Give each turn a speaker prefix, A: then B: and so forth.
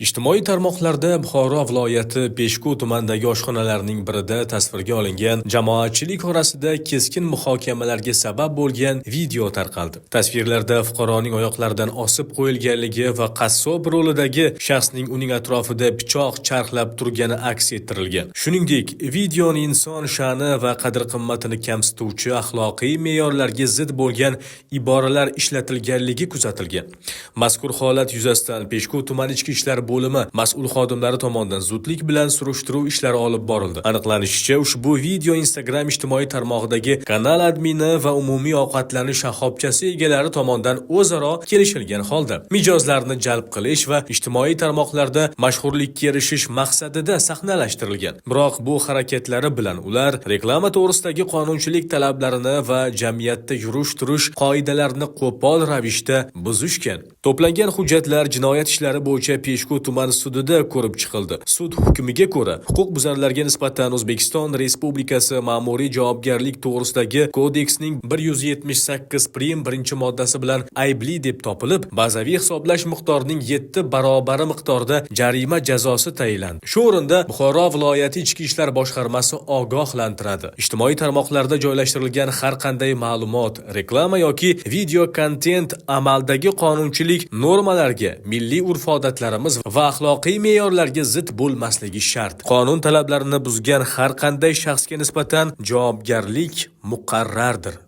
A: Ijtimoiy tarmoqlarda Buxoro viloyati Peshku tumanidagi oshxonalarning birida tasvirga olingan jamoatchilik orasida keskin muhokamalarga sabab bo'lgan video tarqaldi. Tasvirlarda fuqaroning oyoqlaridan osib qo'yilganligi va qassob rolidagi shaxsning uning atrofida pichoq charxlab turgani aks ettirilgan. Shuningdek, videoni inson sha'ni va qadr-qimmatini kamsituvchi axloqiy me'yorlarga zid bo'lgan iboralar ishlatilganligi kuzatilgan. Mazkur holat yuzasidan Peshku tuman ichki ishlar bo'limi mas'ul xodimlari tomonidan zudlik bilan surishtiruv ishlari olib borildi. Aniqlanishicha, ushbu video Instagram ijtimoiy tarmog'idagi kanal admini va umumiy ovqatlanish shoxobchasi egalari tomonidan o'zaro kelishilgan holda mijozlarni jalb qilish va ijtimoiy tarmoqlarda mashhurlikka erishish maqsadida sahnalashtirilgan. Biroq bu harakatlari bilan ular reklama to'g'risidagi qonunchilik talablarini va jamiyatda yurish-turish qoidalarini qo'pol ravishda buzishgan. To'plangan hujjatlar jinoyat ishlari bo'yicha Peshku tuman sudida ko'rib chiqildi. Sud hukmiga ko'ra, huquqbuzarlarga nisbatan O'zbekiston Respublikasi ma'muriy javobgarlik to'g'risidagi kodeksning 178 prim 1-moddasi bilan aybli deb topilib, bazaviy hisoblash miqdorining 7 barobari miqdorda jarima jazosi tayinlandi. Shu o'rinda Buxoro viloyati ichki ishlar boshqarmasi ogohlantiradi. Ijtimoiy tarmoqlarda joylashtirilgan har qanday ma'lumot, reklama yoki video kontent amaldagi qonunchilik normalariga, milliy urf-odatlarimiz va axloqiy me'yorlarga zid bo'lmasligi shart. Qonun talablarini buzgan har qanday shaxsga nisbatan javobgarlik muqarrardir.